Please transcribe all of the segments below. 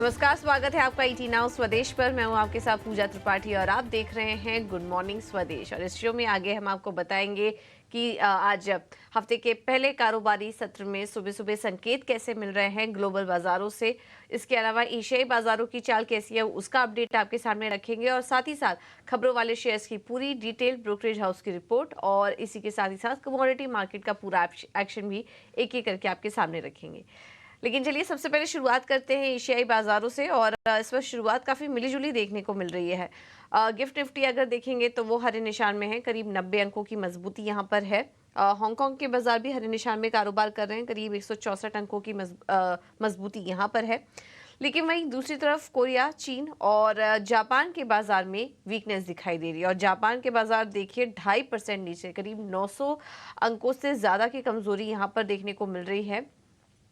नमस्कार, स्वागत है आपका ईटी नाउ स्वदेश पर। मैं हूं आपके साथ पूजा त्रिपाठी और आप देख रहे हैं गुड मॉर्निंग स्वदेश। और इस शो में आगे हम आपको बताएंगे कि आज हफ्ते के पहले कारोबारी सत्र में सुबह सुबह संकेत कैसे मिल रहे हैं ग्लोबल बाजारों से। इसके अलावा एशियाई बाजारों की चाल कैसी है उसका अपडेट आपके सामने रखेंगे और साथ ही साथ खबरों वाले शेयर्स की पूरी डिटेल, ब्रोकरेज हाउस की रिपोर्ट और इसी के साथ ही साथ कमोडिटी मार्केट का पूरा एक्शन भी एक एक करके आपके सामने रखेंगे। लेकिन चलिए सबसे पहले शुरुआत करते हैं एशियाई बाजारों से। और इस वक्त शुरुआत काफ़ी मिलीजुली देखने को मिल रही है। गिफ्ट निफ्टी अगर देखेंगे तो वो हरे निशान में है, करीब 90 अंकों की मजबूती यहाँ पर है। हांगकांग के बाजार भी हरे निशान में कारोबार कर रहे हैं, करीब 164 अंकों की मजबूती यहाँ पर है। लेकिन वहीं दूसरी तरफ कोरिया, चीन और जापान के बाजार में वीकनेस दिखाई दे रही है। और जापान के बाजार देखिए 2.5% नीचे, करीब 900 अंकों से ज़्यादा की कमजोरी यहाँ पर देखने को मिल रही है।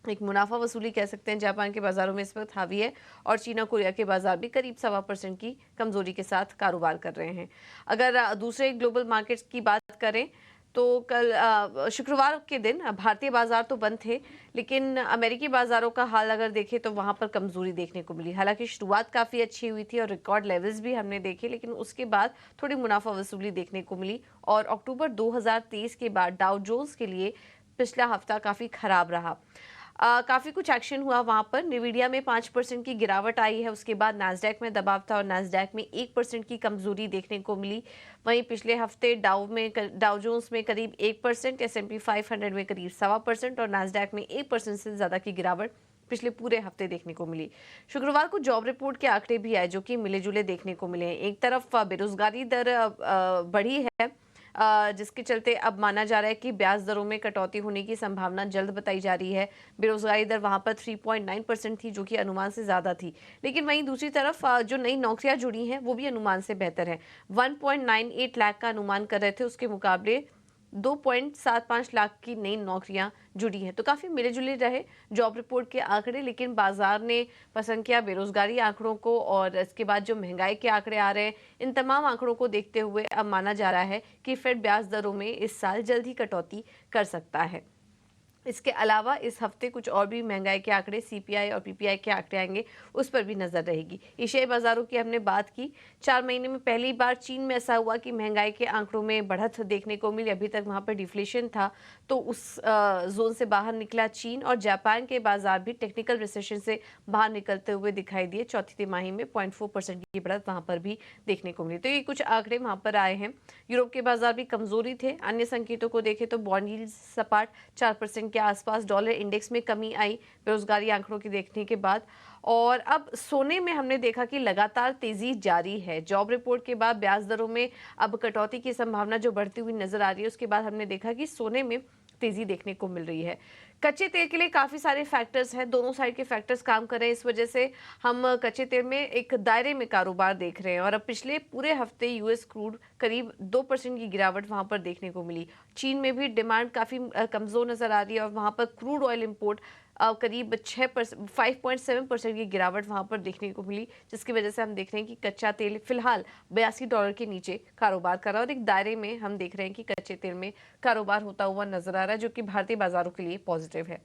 एक मुनाफा वसूली कह सकते हैं जापान के बाजारों में इस वक्त हावी है। और चीन और कोरिया के बाजार भी करीब 1.25% की कमजोरी के साथ कारोबार कर रहे हैं। अगर दूसरे ग्लोबल मार्केट्स की बात करें तो कल शुक्रवार के दिन भारतीय बाजार तो बंद थे, लेकिन अमेरिकी बाजारों का हाल अगर देखें तो वहां पर कमजोरी देखने को मिली। हालांकि शुरुआत काफी अच्छी हुई थी और रिकॉर्ड लेवल्स भी हमने देखे, लेकिन उसके बाद थोड़ी मुनाफा वसूली देखने को मिली। और अक्टूबर 2023 के बाद डाउ जोन्स के लिए पिछला हफ्ता काफी खराब रहा। काफी कुछ एक्शन हुआ वहां पर। निविडिया में 5% की गिरावट आई है, उसके बाद नास्डैक में दबाव था और नास्डैक में 1% की कमजोरी देखने को मिली। वहीं पिछले हफ्ते डाउ जोन्स में करीब 1%, S&P 500 में करीब 1.25% और नास्डैक में 1% से ज्यादा की गिरावट पिछले पूरे हफ्ते देखने को मिली। शुक्रवार को जॉब रिपोर्ट के आंकड़े भी आए जो कि मिले जुले देखने को मिले हैं। एक तरफ बेरोजगारी दर बढ़ी है, जिसके चलते अब माना जा रहा है कि ब्याज दरों में कटौती होने की संभावना जल्द बताई जा रही है। बेरोजगारी दर वहां पर 3.9% थी जो कि अनुमान से ज्यादा थी। लेकिन वहीं दूसरी तरफ जो नई नौकरियां जुड़ी हैं वो भी अनुमान से बेहतर है। 1.98 लाख का अनुमान कर रहे थे, उसके मुकाबले 2.75 लाख की नई नौकरियां जुड़ी हैं। तो काफी मिले जुले रहे जॉब रिपोर्ट के आंकड़े, लेकिन बाजार ने पसंद किया बेरोजगारी आंकड़ों को। और इसके बाद जो महंगाई के आंकड़े आ रहे हैं, इन तमाम आंकड़ों को देखते हुए अब माना जा रहा है कि फेड ब्याज दरों में इस साल जल्द ही कटौती कर सकता है। इसके अलावा इस हफ्ते कुछ और भी महंगाई के आंकड़े, सीपीआई और पीपीआई के आंकड़े आएंगे, उस पर भी नजर रहेगी। एशियाई बाजारों की हमने बात की। 4 महीने में पहली बार चीन में ऐसा हुआ कि महंगाई के आंकड़ों में बढ़त देखने को मिली। अभी तक वहां पर डिफ्लेशन था, तो उस जोन से बाहर निकला चीन। और जापान के बाजार भी टेक्निकल रिसेशन से बाहर निकलते हुए दिखाई दिए। चौथी तिमाही में 0.4% की बढ़त वहां पर भी देखने को मिली। तो ये कुछ आंकड़े वहां पर आए हैं। यूरोप के बाजार भी कमजोरी थे। अन्य संकेतों को देखें तो बॉन्ड यील्ड सपाट 4% के आसपास, डॉलर इंडेक्स में कमी आई बेरोजगारी आंकड़ों की देखने के बाद। और अब सोने में हमने देखा कि लगातार तेजी जारी है। जॉब रिपोर्ट के बाद ब्याज दरों में अब कटौती की संभावना जो बढ़ती हुई नजर आ रही है, उसके बाद हमने देखा कि सोने में तेजी देखने को मिल रही है। कच्चे तेल के लिए काफी सारे फैक्टर्स हैं, दोनों साइड के फैक्टर्स काम कर रहे हैं। इस वजह से हम कच्चे तेल में एक दायरे में कारोबार देख रहे हैं। और अब पिछले पूरे हफ्ते यूएस क्रूड करीब 2% की गिरावट वहां पर देखने को मिली। चीन में भी डिमांड काफी कमजोर नजर आ रही है और वहां पर क्रूड ऑयल इंपोर्ट करीब 5.7% की गिरावट वहां पर देखने को मिली, जिसकी वजह से हम देख रहे हैं कि कच्चा तेल फिलहाल $82 के नीचे कारोबार कर रहा है। और एक दायरे में हम देख रहे हैं कि कच्चे तेल में कारोबार होता हुआ नजर आ रहा है, जो कि भारतीय बाजारों के लिए पॉजिटिव है।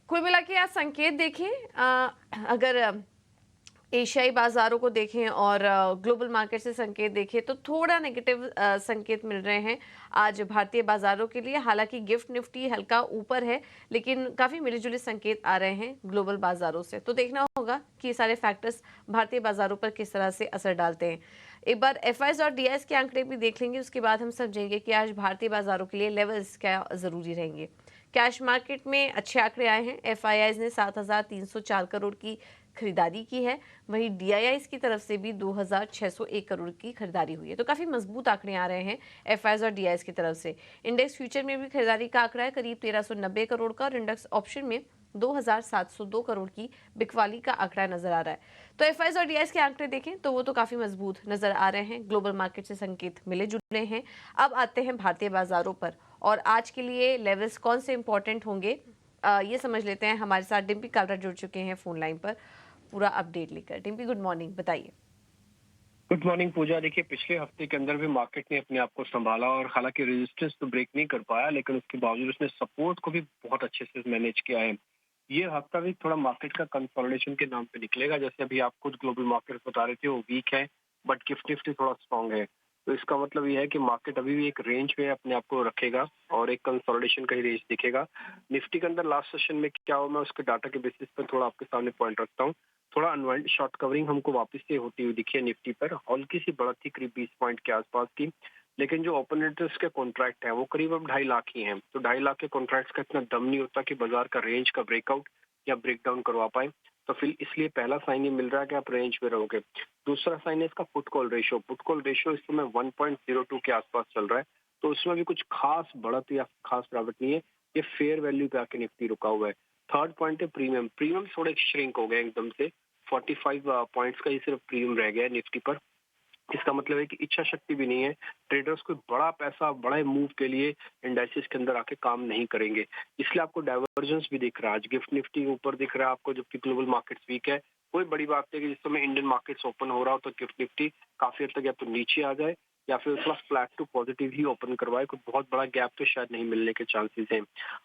कुल मिला के आज संकेत देखें, अगर एशियाई बाजारों को देखें और ग्लोबल मार्केट से संकेत देखें तो थोड़ा नेगेटिव संकेत मिल रहे हैं आज भारतीय बाजारों के लिए। हालांकि गिफ्ट निफ्टी हल्का ऊपर है, लेकिन काफी मिले जुले संकेत आ रहे हैं ग्लोबल बाजारों से। तो देखना होगा कि ये सारे फैक्टर्स भारतीय बाजारों पर किस तरह से असर डालते हैं। एक बार एफआईज और डीआईएस के आंकड़े भी देख लेंगे, उसके बाद हम समझेंगे कि आज भारतीय बाजारों के लिए लेवल्स क्या जरूरी रहेंगे। कैश मार्केट में अच्छे आंकड़े आए हैं। एफआईआईज ने 7,304 करोड़ की खरीदारी की है, वहीं डीआईआईज की तरफ से भी 2,601 करोड़ की खरीदारी हुई है। तो काफी मजबूत आंकड़े आ रहे हैं एफआईआईज और डीआईआईज की तरफ से। इंडेक्स फ्यूचर में भी खरीदारी का आंकड़ा है करीब 1,390 करोड़ का, और इंडेक्स ऑप्शन में 2,702 करोड़ की बिकवाली का आंकड़ा नजर आ रहा है। तो एफआईआईज और डीआईआईज के आंकड़े देखें तो वो तो काफी मजबूत नजर आ रहे हैं। ग्लोबल मार्केट से संकेत मिले जुले हैं। अब आते हैं भारतीय बाजारों पर, और आज के लिए लेवल्स कौन से इंपॉर्टेंट होंगे ये समझ लेते हैं। हमारे साथ डिम्पी कालरा जुड़ चुके हैं फोन लाइन पर पूरा अपडेट लेकर। डिम्पी, गुड मॉर्निंग, बताइए। गुड मॉर्निंग पूजा। देखिए, पिछले हफ्ते के अंदर भी मार्केट ने अपने आप को संभाला और हालांकि रेजिस्टेंस तो ब्रेक नहीं कर पाया, लेकिन उसके बावजूद उसने सपोर्ट को भी बहुत अच्छे से मैनेज किया है। ये हफ्ता भी थोड़ा मार्केट का कंसोलिडेशन के नाम पे निकलेगा। जैसे अभी आप खुद ग्लोबल मार्केट बता रहे थे वो वीक है, बट गिफ्ट निफ्टी थोड़ा स्ट्रांग है। तो इसका मतलब ये है कि मार्केट अभी भी एक रेंज में अपने आप को रखेगा और एक कंसोलिडेशन का ही रेंज दिखेगा। निफ्टी के अंदर लास्ट सेशन में क्या हुआ, मैं उसके डाटा के बेसिस पर थोड़ा आपके सामने पॉइंट रखता हूँ। थोड़ा अनवाइंड शॉर्ट कवरिंग हमको वापस से होती हुई दिखी है निफ्टी पर, हल्की सी बढ़त थी करीब 20 पॉइंट के आसपास की। लेकिन जो ओपन इंटरेस्ट के कॉन्ट्रैक्ट हैं वो करीब अब 2.5 लाख ही हैं। तो 2.5 लाख के कॉन्ट्रैक्ट्स का इतना दम नहीं होता कि बाजार का रेंज का ब्रेकआउट या ब्रेक डाउन करवा पाए। तो फिर इसलिए पहला साइन ये मिल रहा है कि आप रेंज में रहोगे। दूसरा साइन है इसका put call ratio. Put call ratio इस समय 1.02 के आसपास चल रहा है। तो उसमें भी कुछ खास बढ़त या खास गिरावट नहीं है। ये फेयर वैल्यू पे आके निफ्टी रुका हुआ है। थर्ड पॉइंट है प्रीमियम। प्रीमियम थोड़े श्रिंक हो गए एकदम से। 45 पॉइंट्स का ही सिर्फ प्रीमियम रह गया है निफ्टी पर। इसका मतलब है कि इच्छा शक्ति भी नहीं है। ट्रेडर्स कोई बड़ा पैसा बड़े मूव के लिए इंडाइसेस के अंदर आके काम नहीं करेंगे। इसलिए आपको डाइवर्जेंस भी दिख रहा है। आज गिफ्ट निफ्टी ऊपर दिख रहा है आपको, जबकि ग्लोबल मार्केट्स वीक है। कोई बड़ी बात नहीं कि जिस समय इंडियन मार्केट्स ओपन हो रहा हो तो गिफ्ट निफ्टी काफी हद तक या तो नीचे आ जाए या फिर थोड़ा फ्लैट टू पॉजिटिव ही ओपन करवाए। कोई बहुत बड़ा गैप तो शायद नहीं मिलने के चांसेस हैं।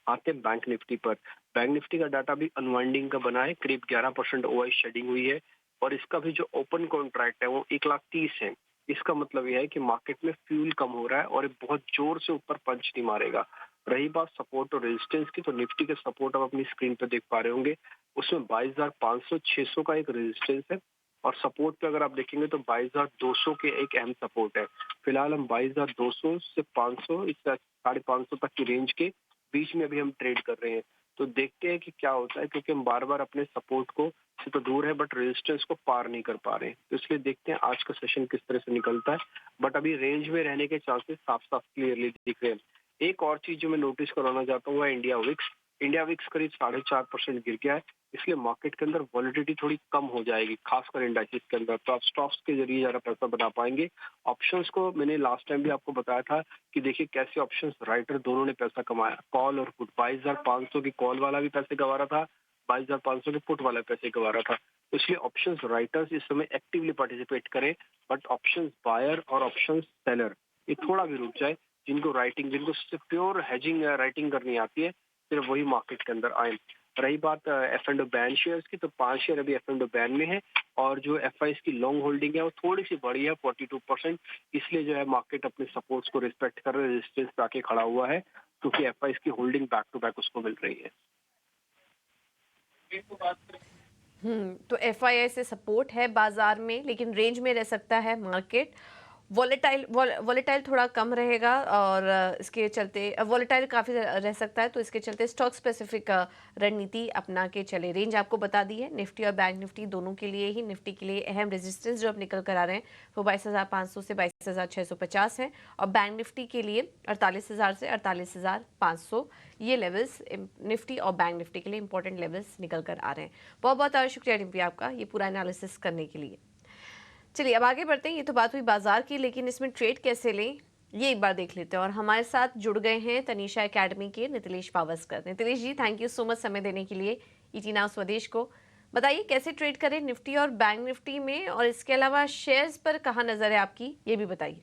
आते हैं बैंक निफ्टी पर। बैंक निफ्टी का डाटा भी अनवाइंडिंग का बना है। करीब 11% ओआई शेडिंग हुई है और इसका भी जो ओपन कॉन्ट्रैक्ट है वो 1,30,000 है। इसका मतलब यह है कि मार्केट में फ्यूल कम हो रहा है और ये बहुत जोर से ऊपर पंच नहीं मारेगा। रही बात सपोर्ट और रेजिस्टेंस की, तो निफ्टी के सपोर्ट आप अपनी स्क्रीन पर देख पा रहे होंगे। उसमें 22,500 600 का एक रेजिस्टेंस है और सपोर्ट पे अगर आप देखेंगे तो 22,200 के एक अहम सपोर्ट है। फिलहाल हम 22,200 से 500 इस 550 तक की रेंज के बीच में अभी हम ट्रेड कर रहे हैं। तो देखते हैं कि क्या होता है, क्योंकि हम बार बार अपने सपोर्ट को से तो दूर है बट रेजिस्टेंस को पार नहीं कर पा रहे हैं। तो इसलिए देखते हैं आज का सेशन किस तरह से निकलता है। बट अभी रेंज में रहने के चांसेस साफ साफ क्लियरली दिख रहे हैं। एक और चीज जो मैं नोटिस कराना चाहता हूँ वो है इंडिया विक्स। इंडिया विक्स करीब 4.5% गिर गया है। इसलिए मार्केट के अंदर वॉलिडिटी थोड़ी कम हो जाएगी, खासकर इंडाइसेस के अंदर। तो आप स्टॉक्स के जरिए ज़्यादा पैसा बना पाएंगे। ऑप्शंस को मैंने लास्ट टाइम भी आपको बताया था कि देखिए कैसे ऑप्शंस राइटर दोनों ने पैसा कमाया। कॉल और पुट, 22,500 की कॉल वाला भी पैसे गंवा रहा था, 22,500 के पुट वाला पैसे गंवा रहा था। तो इसलिए ऑप्शंस राइटर्स इस समय एक्टिवली पार्टिसिपेट करें। बट ऑप्शंस बायर और ऑप्शंस सेलर ये थोड़ा भी रुक जाए। जिनको सिर्फ प्योर हेजिंग राइटिंग करनी आती है, सिर्फ वही मार्केट के अंदर आए। रही बात एफ एंड बैन शेयर्स की, तो 5 शेयर अभी एफ एंड बैन में है और जो एफ आई की लॉन्ग होल्डिंग है वो थोड़ी सी बढ़ी है 42%। इसलिए जो है मार्केट अपने सपोर्ट्स को रिस्पेक्ट कर रहे, रेजिस्टेंस पे आके खड़ा हुआ है, क्योंकि एफ आई की होल्डिंग बैक टू बैक उसको मिल रही है। तो एफआईआई से सपोर्ट है बाजार में, लेकिन रेंज में रह सकता है मार्केट। वॉलेटाइल थोड़ा कम रहेगा और इसके चलते वॉलेटाइल काफ़ी रह सकता है, तो इसके चलते स्टॉक स्पेसिफिक रणनीति अपना के चले। रेंज आपको बता दी है निफ्टी और बैंक निफ्टी दोनों के लिए ही। निफ्टी के लिए अहम रेजिस्टेंस जो अब निकल कर आ रहे हैं वो 22,500 से 22,650 हैं और बैंक निफ्टी के लिए 48,000 से 48,500 ये लेवल्स निफ्टी और बैंक निफ्टी के लिए इंपॉर्टेंट लेवल्स निकल कर आ रहे हैं। बहुत बहुत शुक्रिया डिम्पी आपका ये पूरा एनालिसिस करने के लिए। चलिए अब आगे बढ़ते हैं। ये तो बात हुई बाजार की, लेकिन इसमें ट्रेड कैसे लें ये एक बार देख लेते हैं। और हमारे साथ जुड़ गए हैं तनीषा एकेडमी के नितिलेश पावस्कर। नितिलेश जी, थैंक यू सो मच समय देने के लिए ईटी नाउ स्वदेश को। बताइए कैसे ट्रेड करें निफ्टी और बैंक निफ्टी में, और इसके अलावा शेयर्स पर कहाँ नजर है आपकी, ये भी बताइए।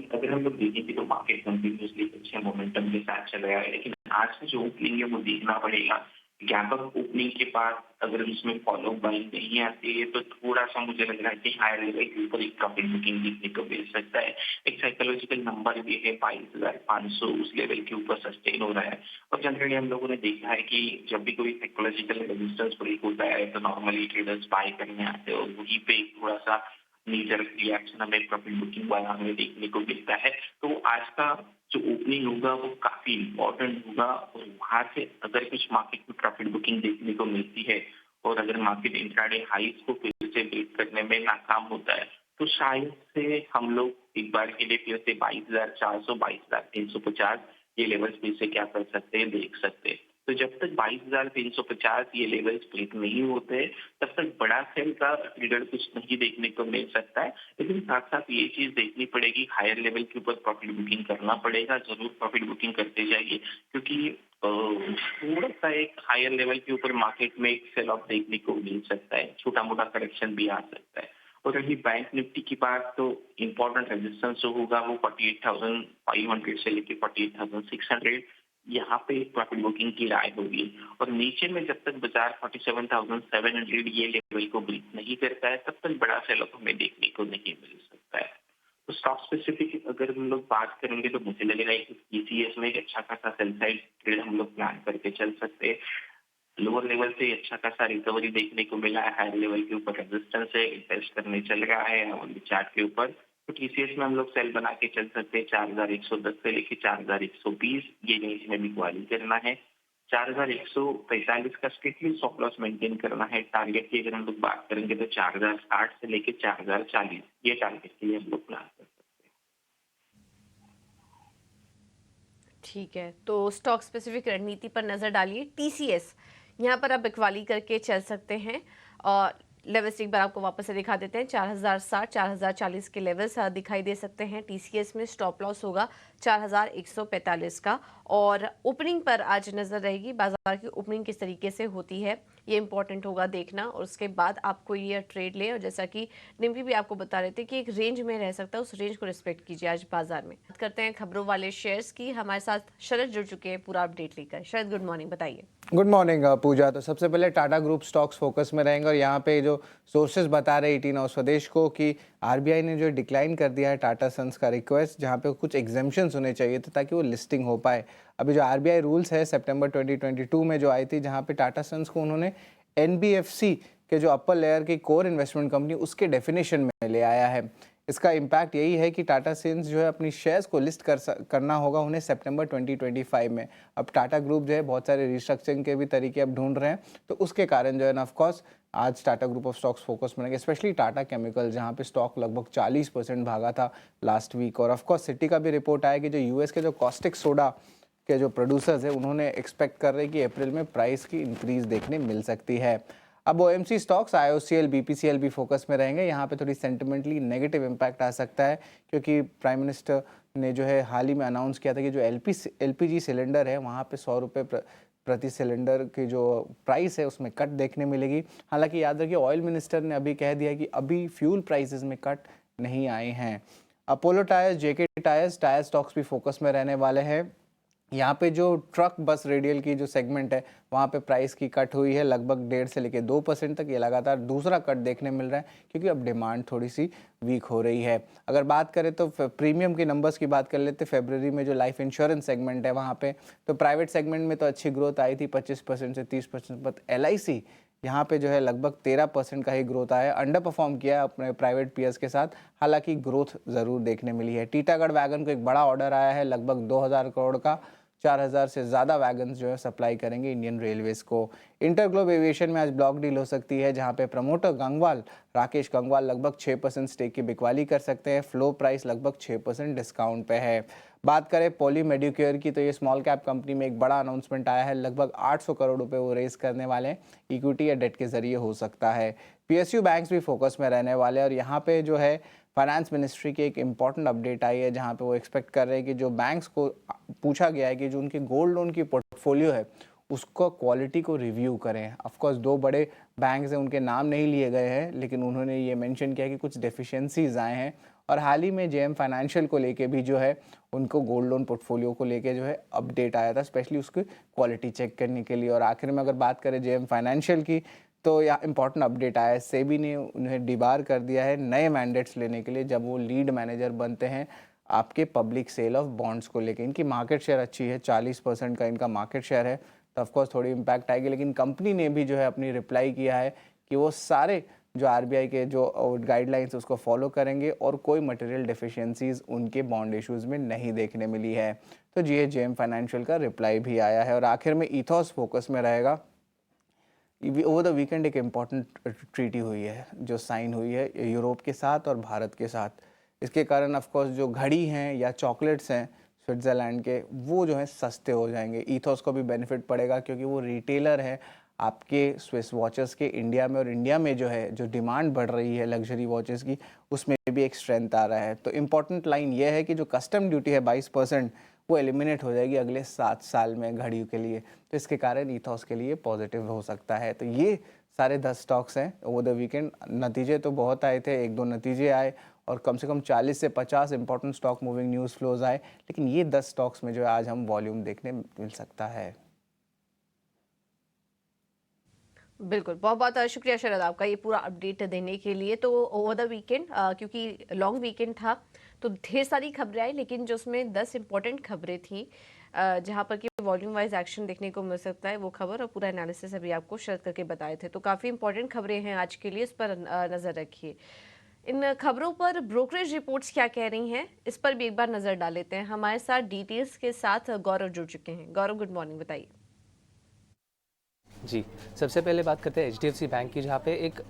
अगर हम लोग देखेंगे तो मार्केट कंटिन्यूसली अच्छे मोमेंटम के साथ चल रहा है, लेकिन आज से जो ओपनिंग है वो देखना पड़ेगा। गैप अप ओपनिंग के बाद अगर उसमें फॉलो बाइंग नहीं आती है तो थोड़ा सा मुझे लग रहा है कि हायर लेवल के ऊपर एक प्रॉफिट बुकिंग देखने को मिल सकता है। एक साइकोलॉजिकल नंबर भी है 22,500, उस लेवल के ऊपर सस्टेन हो रहा है। और जनरली हम लोगों ने देखा है कि जब भी कोई साइकोलॉजिकल रेजिस्टेंस ब्रेक होता है तो नॉर्मली ट्रेडर्स बाय करने आते हैं और वहीं पे थोड़ा सा मेजर रिएक्शन हमें प्रॉफिट बुकिंग वाला हमें देखने को मिलता है। तो आज का जो ओपनिंग होगा वो काफी इम्पोर्टेंट होगा और वहां से अगर कुछ मार्केट में प्रॉफिट बुकिंग देखने को मिलती है और अगर मार्केट इंट्राडे हाइस को फिर से ब्रेक करने में नाकाम होता है तो शायद से हम लोग एक बार के लिए फिर से 22,400 22,350 ये लेवल्स फिर से क्या कर सकते हैं, देख सकते हैं। तो जब तक 22,350 ये लेवल्स ब्रेक नहीं होते तब तक बड़ा सेल का ट्रिगर कुछ नहीं देखने को मिल सकता है। लेकिन साथ साथ ये चीज देखनी पड़ेगी, हायर लेवल के ऊपर प्रॉफिट बुकिंग करना पड़ेगा। जरूर प्रॉफिट बुकिंग करते जाइए, क्योंकि थोड़ा सा एक हायर लेवल के ऊपर मार्केट में एक सेल ऑफ देखने को मिल सकता है, छोटा मोटा करेक्शन भी आ सकता है। और अभी बैंक निफ्टी की बात, तो इम्पोर्टेंट रेजिस्टेंस जो होगा वो 48,500 से लेके 48,600, यहाँ पे प्रॉफिट बुकिंग की राय होगी। और नीचे में जब तक बाजार 47,700 ये लेवल को ब्रीच नहीं करता है, तब तक बड़ा सेल ऑफ हमें देखने को नहीं मिल सकता है। तो स्टॉक स्पेसिफिक अगर हम लोग बात करेंगे तो मुझे लग रहा है कि टीसीएस में एक अच्छा खासा सेल साइड ट्रेड हम लोग प्लान करके चल सकते हैं। लोअर लेवल से अच्छा खासा रिकवरी देखने को मिला है, हायर लेवल के ऊपर रेजिस्टेंस है, इन्वेस्ट करने चल रहा है और चार्ट के ऊपर। तो टीसीएस में हम लोग सेल बना के चल सकते हैं 4110 से लेके 4120, ये रेंज में भी क्वाली करना है। 4145 का स्ट्रिक्टली स्टॉप लॉस मेंटेन करना है। टारगेट की अगर हम लोग बात करेंगे तो 4060 से लेके 4040, ये टारगेट के लिए हम लोग प्लान कर सकते हैं। ठीक है, तो स्टॉक स्पेसिफिक रणनीति पर नज़र डालिए। टीसीएस यहाँ पर आप बिकवाली करके चल सकते हैं और लेवल्स एक बार आपको वापस से दिखा देते हैं। 4060 4040 के लेवल्स दिखाई दे सकते हैं। टीसीएस में स्टॉप लॉस होगा 4145 का और ओपनिंग पर आज नज़र रहेगी। बाजार की ओपनिंग किस तरीके से होती है ये इंपॉर्टेंट होगा देखना और उसके बाद आपको ये ट्रेड ले। और जैसा कि निम्फी भी आपको बता रहे थे कि एक रेंज में रह सकता है, उस रेंज को रिस्पेक्ट कीजिए आज बाजार में। बात करते हैं खबरों वाले शेयर्स की। हमारे साथ शरद जुड़ चुके हैं पूरा अपडेट लेकर। शरद, गुड मॉर्निंग, बताइए। गुड मॉर्निंग पूजा। तो सबसे पहले टाटा ग्रुप स्टॉक्स फोकस में रहेंगे और यहाँ पे जो सोर्सेज बता रहे 18 और स्वदेश को कि आरबीआई ने जो डिक्लाइन कर दिया है टाटा सन्स का रिक्वेस्ट, जहाँ पे कुछ एग्जेम्पशंस होने चाहिए थे ताकि वो लिस्टिंग हो पाए। अभी जो आरबीआई रूल्स है सितंबर 2022 में जो आई थी, जहाँ पे टाटा सन्स को उन्होंने एनबीएफसी के जो अपर लेयर की कोर इन्वेस्टमेंट कंपनी उसके डेफिनेशन में ले आया है। इसका इम्पैक्ट यही है कि टाटा सन्स जो है अपनी शेयर्स को लिस्ट करना होगा उन्हें सितंबर 2025 में। अब टाटा ग्रुप जो है बहुत सारे रिस्ट्रक्चरिंग के भी तरीके अब ढूंढ रहे हैं, तो उसके कारण जो है ना ऑफकोर्स आज Tata group of stocks focus में रहेंगे, स्पेशली टाटा केमिकल जहाँ पे स्टॉक लगभग 40% भागा था लास्ट वीक। और ऑफकोर्स सिटी का भी रिपोर्ट आया कि जो यूएस के जो कॉस्टिक सोडा के जो प्रोड्यूसर्स हैं उन्होंने एक्सपेक्ट कर रहे हैं कि अप्रैल में प्राइस की इंक्रीज देखने मिल सकती है। अब ओएमसी स्टॉक्स आईओसीएल बीपीसीएल भी फोकस में रहेंगे। यहाँ पे थोड़ी सेंटिमेंटली नेगेटिव इम्पैक्ट आ सकता है क्योंकि प्राइम मिनिस्टर ने जो है हाल ही में अनाउंस किया था कि जो एलपीजी सिलेंडर है वहाँ पे 100 रुपये प्रति सिलेंडर की जो प्राइस है उसमें कट देखने मिलेगी। हालांकि याद रखिए ऑयल मिनिस्टर ने अभी कह दिया कि अभी फ्यूल प्राइसेस में कट नहीं आए हैं। अपोलो टायर्स, जेके टायर्स, टायर स्टॉक्स भी फोकस में रहने वाले हैं। यहाँ पे जो ट्रक बस रेडियल की जो सेगमेंट है वहाँ पे प्राइस की कट हुई है लगभग 1.5 से लेकर 2% तक। ये लगातार दूसरा कट देखने मिल रहा है क्योंकि अब डिमांड थोड़ी सी वीक हो रही है। अगर बात करें तो प्रीमियम के नंबर्स की बात कर लेते, फरवरी में जो लाइफ इंश्योरेंस सेगमेंट है वहाँ पे तो प्राइवेट सेगमेंट में तो अच्छी ग्रोथ आई थी 25% से 30%, बट एलआईसी यहाँ पे जो है लगभग 13% का ही ग्रोथ आया, अंडर परफॉर्म किया है अपने प्राइवेट पीएस के साथ। हालांकि ग्रोथ ज़रूर देखने मिली है। टीटागढ़ वैगन को एक बड़ा ऑर्डर आया है लगभग 2000 करोड़ का, 4000 से ज़्यादा वैगन्स जो है सप्लाई करेंगे इंडियन रेलवेज़ को। इंटरग्लोब एविएशन में आज ब्लॉक डील हो सकती है जहां पे प्रमोटर गंगवाल, राकेश गंगवाल लगभग 6% स्टेक की बिकवाली कर सकते हैं। फ्लो प्राइस लगभग 6% डिस्काउंट पे है। बात करें पॉली मेडिक्योर की तो ये स्मॉल कैप कंपनी में एक बड़ा अनाउंसमेंट आया है, लगभग 800 करोड़ रुपए वो रेज करने वाले हैं, इक्विटी या डेट के जरिए हो सकता है। पीएसयू बैंक्स भी फोकस में रहने वाले हैं और यहाँ पे जो है फाइनेंस मिनिस्ट्री की एक इम्पॉर्टेंट अपडेट आई है जहाँ पे वो एक्सपेक्ट कर रहे हैं कि जो बैंक्स को पूछा गया है कि जो उनकी गोल्ड लोन की पोर्टफोलियो है उसको क्वालिटी को रिव्यू करें। ऑफकोर्स 2 बड़े बैंक्स हैं, उनके नाम नहीं लिए गए हैं, लेकिन उन्होंने ये मेंशन किया कि कुछ डेफिशिएंसीज आए हैं और हाल ही में जेएम फाइनेंशियल को लेके भी जो है उनको गोल्ड लोन पोर्टफोलियो को लेके जो है अपडेट आया था, स्पेशली उसकी क्वालिटी चेक करने के लिए। और आखिर में अगर बात करें जेएम फाइनेंशियल की तो यहाँ इंपॉर्टेंट अपडेट आया है, सेबी ने उन्हें डिबार कर दिया है नए मैंडेट्स लेने के लिए जब वो लीड मैनेजर बनते हैं आपके पब्लिक सेल ऑफ बॉन्ड्स को लेके। इनकी मार्केट शेयर अच्छी है, 40% का इनका मार्केट शेयर है, तो ऑफकोर्स थोड़ी इम्पैक्ट आएगी। लेकिन कंपनी ने भी जो है अपनी रिप्लाई किया है कि वो सारे जो आरबीआई के जो गाइडलाइंस उसको फॉलो करेंगे और कोई मटेरियल डेफिशिएंसीज उनके बॉन्ड इश्यूज़ में नहीं देखने मिली है। तो जेएम फाइनेंशियल का रिप्लाई भी आया है। और आखिर में इथॉस फोकस में रहेगा। ओवर द वीकेंड एक इम्पॉर्टेंट ट्रीटी हुई है जो साइन हुई है यूरोप के साथ और भारत के साथ। इसके कारण ऑफकोर्स जो घड़ी हैं या चॉकलेट्स हैं स्विट्ज़रलैंड के वो जो है सस्ते हो जाएंगे। ईथोस को भी बेनिफिट पड़ेगा क्योंकि वो रिटेलर है आपके स्विस वॉचेस के इंडिया में, और इंडिया में जो है जो डिमांड बढ़ रही है लग्जरी वॉचेस की उसमें भी एक स्ट्रेंथ आ रहा है। तो इम्पॉर्टेंट लाइन ये है कि जो कस्टम ड्यूटी है 22% वो एलिमिनेट हो जाएगी अगले 7 साल में घड़ियों के लिए, तो इसके कारण इथॉस के लिए पॉजिटिव हो सकता है। तो ये सारे 10 स्टॉक्स हैं ओवर द वीकेंड। नतीजे तो बहुत आए थे, 1-2 नतीजे आए और कम से कम 40 से 50 important stock moving news flows आए, लेकिन ये 10 स्टॉक्स में जो है आज हम वॉल्यूम देखने मिल सकता है। बिल्कुल, बहुत-बहुत शुक्रिया शरद आपका ये पूरा अपडेट देने के लिए। तो ओवर द वीकेंड क्योंकि लॉन्ग वीकेंड था, तो ढेर सारी खबरें आई, लेकिन जो उसमें 10 इम्पोर्टेंट खबरें थीं जहाँ पर कि वॉल्यूम वाइज एक्शन देखने को मिल सकता है, वो खबर और पूरा एनालिसिस अभी आपको शरद करके बताए थे। तो काफ़ी इंपॉर्टेंट खबरें हैं आज के लिए, इस पर नज़र रखिए। इन खबरों पर ब्रोकरेज रिपोर्ट्स क्या कह रही हैं, इस पर भी एक बार नज़र डाल लेते हैं। हमारे साथ डिटेल्स के साथ गौरव जुड़ चुके हैं। गौरव, गुड मॉर्निंग, बताइए। जी, सबसे पहले बात करते हैं एचडीएफसी बैंक की, जहाँ पे एक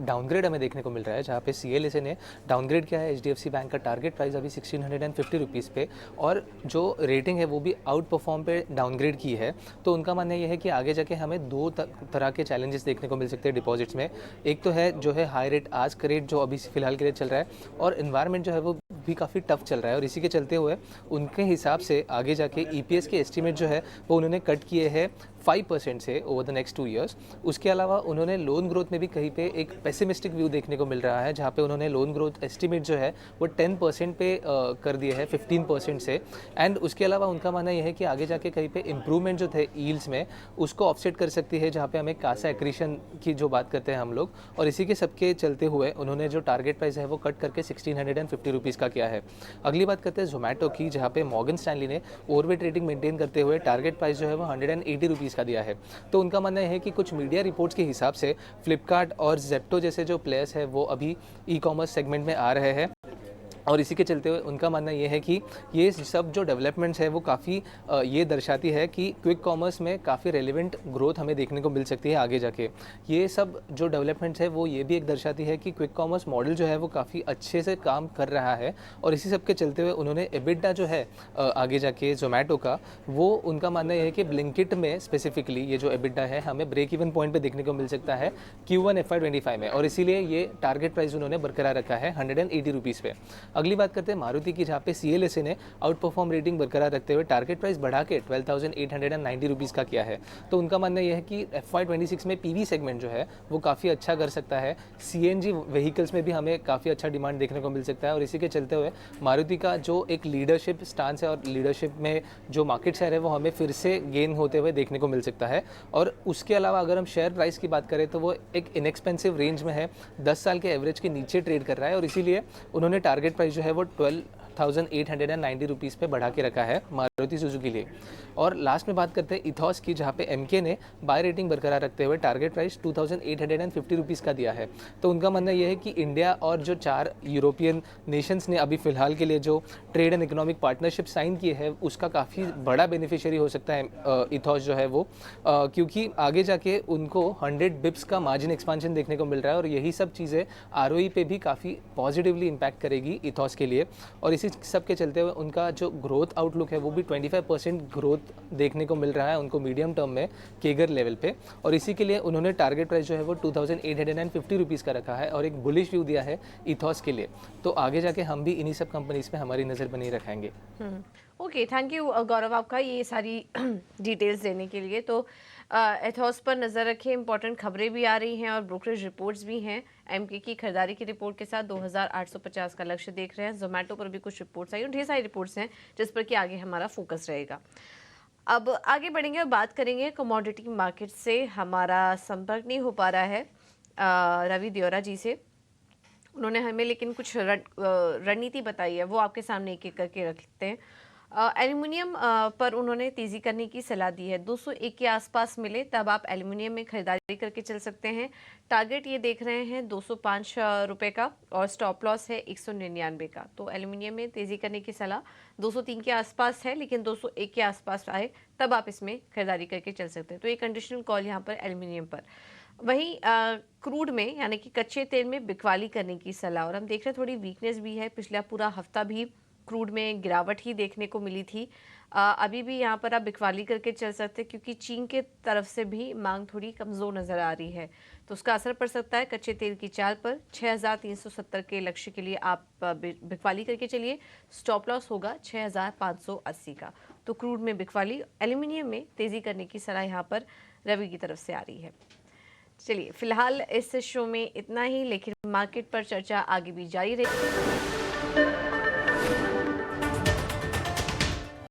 डाउनग्रेड हमें देखने को मिल रहा है, जहाँ पे सीएलएसए ने डाउनग्रेड किया है एचडीएफसी बैंक का टारगेट प्राइस अभी 1650 रुपीज़ पे, और जो रेटिंग है वो भी आउट परफॉर्म पे डाउनग्रेड की है। तो उनका मानना ये है कि आगे जाके हमें दो तरह के चैलेंजेस देखने को मिल सकते हैं डिपॉजिट्स में। एक तो है जो है हाई रेट आस्क रेट जो अभी फिलहाल के लिए चल रहा है, और इन्वायरमेंट जो है वो भी काफ़ी टफ चल रहा है, और इसी के चलते हुए उनके हिसाब से आगे जाके ईपीएस के एस्टीमेट जो है वो उन्होंने कट किए हैं 5% से ओवर द नेक्स्ट 2 ईयर्स। उसके अलावा उन्होंने लोन ग्रोथ में भी कहीं पे एक पेसिमिस्टिक व्यू देखने को मिल रहा है, जहाँ पे उन्होंने लोन ग्रोथ एस्टीमेट जो है वो 10% पे कर दिए है 15% से। एंड उसके अलावा उनका मानना यह है कि आगे जाके कहीं पे इम्प्रूवमेंट जो थे यील्ड्स में उसको ऑफसेट कर सकती है, जहाँ पे हमें कासा एक्रीशन की जो बात करते हैं हम लोग, और इसी के सबके चलते हुए उन्होंने जो टारगेट प्राइस है वो कट करके 1650 रुपीज़ का किया है। अगली बात करते हैं जोमेटो की, जहाँ पे मॉर्गन स्टैनली ने ओवरवेट रेटिंग मेंटेन करते हुए टारगेट प्राइस जो है वो 180 रुपीज़ का दिया है। तो उनका मानना है कि कुछ मीडिया रिपोर्ट्स के हिसाब से फ्लिपकार्ट और जेप्टो जैसे जो प्लेयर्स हैं वो अभी ई कॉमर्स सेगमेंट में आ रहे हैं, और इसी के चलते हुए उनका मानना ये है कि ये सब जो डेवलपमेंट्स है वो काफ़ी ये दर्शाती है कि क्विक कॉमर्स में काफ़ी रेलिवेंट ग्रोथ हमें देखने को मिल सकती है आगे जाके। ये सब जो डेवलपमेंट्स है वो ये भी एक दर्शाती है कि क्विक कॉमर्स मॉडल जो है वो काफ़ी अच्छे से काम कर रहा है, और इसी सब के चलते हुए उन्होंने एबिटा जो है आगे जाके जोमेटो का, वो उनका मानना यह है कि ब्लिंकिट में स्पेसिफिकली ये जो एबिटा है हमें ब्रेक इवन पॉइंट पर देखने को मिल सकता है Q1 FY25 में, और इसीलिए ये टारगेट प्राइस उन्होंने बरकरार रखा है 180 रुपीज़ पे। अगली बात करते हैं मारुति की, जहाँ पे सीएलएसए ने आउट परफॉर्म रेटिंग बरकरार रखते हुए टारगेट प्राइस बढ़ा के 12,890 रुपीज़ का किया है। तो उनका मानना यह है कि FY26 में पीवी सेगमेंट जो है वो काफ़ी अच्छा कर सकता है, सीएनजी व्हीकल्स में भी हमें काफ़ी अच्छा डिमांड देखने को मिल सकता है, और इसी के चलते हुए मारुति का जो एक लीडरशिप स्टांस है और लीडरशिप में जो मार्केट शेयर है वो हमें फिर से गेन होते हुए देखने को मिल सकता है। और उसके अलावा अगर हम शेयर प्राइस की बात करें तो वो एक इनएक्सपेंसिव रेंज में है, 10 साल के एवरेज के नीचे ट्रेड कर रहा है, और इसीलिए उन्होंने टारगेट प्राइस जो है वो 12,890 रुपीज़ पे बढ़ा के रखा है मारुति सुजुकी के लिए। और लास्ट में बात करते हैं इथॉस की, जहाँ पे एमके ने बाय रेटिंग बरकरार रखते हुए टारगेट प्राइस 2,850 रुपीज़ का दिया है। तो उनका मानना यह है कि इंडिया और जो 4 यूरोपियन नेशंस ने अभी फिलहाल के लिए जो trade and economic partnership sign की है उसका काफ़ी बड़ा बेनिफिशियरी हो सकता है इथॉस जो है वो, क्योंकि आगे जाके उनको 100 बिप्स का मार्जिन एक्सपांशन देखने को मिल रहा है, और यही सब चीज़ें आरओई पे भी काफ़ी पॉजिटिवली इम्पैक्ट करेगी इथॉस के लिए। और इसी सब के चलते हुए उनका जो ग्रोथ आउटलुक है वो भी 25% ग्रोथ देखने को मिल रहा है उनको मीडियम टर्म में केगर लेवल पे, और इसी के लिए उन्होंने टारगेट प्राइस जो है वो 2,850 रुपीज़ का रखा है, और एक बुलिश व्यू दिया है इथॉस के लिए। तो आगे जाके हम भी इन्हीं सब कंपनीज पे हमारी नज़र बनी रखेंगे। ओके, थैंक यू गौरव आपका ये सारी डिटेल्स देने के लिए। तो एथॉस पर नज़र रखें, इंपॉर्टेंट खबरें भी आ रही हैं और ब्रोकरेज रिपोर्ट्स भी हैं। एमके की खरीदारी की रिपोर्ट के साथ 2,850 का लक्ष्य देख रहे हैं। जोमेटो पर भी कुछ रिपोर्ट्स आई और ढेर सारी रिपोर्ट्स हैं जिस पर कि आगे हमारा फोकस रहेगा। अब आगे बढ़ेंगे और बात करेंगे कमोडिटी मार्केट से। हमारा संपर्क नहीं हो पा रहा है रवि दियोरा जी से, उन्होंने हमें लेकिन कुछ रणनीति बताई है, वो आपके सामने एक एक करके रखते हैं। एल्युमिनियम पर उन्होंने तेज़ी करने की सलाह दी है। 201 के आसपास मिले तब आप एल्युमिनियम में खरीदारी करके चल सकते हैं। टारगेट ये देख रहे हैं 205 रुपये का, और स्टॉप लॉस है 199 का। तो एल्युमिनियम में तेज़ी करने की सलाह 203 के आसपास है, लेकिन 201 के आसपास आए तब आप इसमें खरीदारी करके चल सकते हैं। तो ये कंडीशनल कॉल यहाँ पर एल्युमिनियम पर। वहीं क्रूड में यानी कि कच्चे तेल में बिकवाली करने की सलाह, और हम देख रहे हैं थोड़ी वीकनेस भी है। पिछला पूरा हफ्ता भी क्रूड में गिरावट ही देखने को मिली थी। अभी भी यहाँ पर आप बिकवाली करके चल सकते हैं, क्योंकि चीन के तरफ से भी मांग थोड़ी कमज़ोर नज़र आ रही है, तो उसका असर पड़ सकता है कच्चे तेल की चाल पर। 6,370 के लक्ष्य के लिए आप बिकवाली करके चलिए। स्टॉप लॉस होगा 6,580 का। तो क्रूड में बिकवाली, एल्यूमिनियम में तेज़ी करने की सलाह यहाँ पर रवि की तरफ से आ रही है। चलिए फिलहाल इस शो में इतना ही, लेकिन मार्केट पर चर्चा आगे भी जारी रहेगी।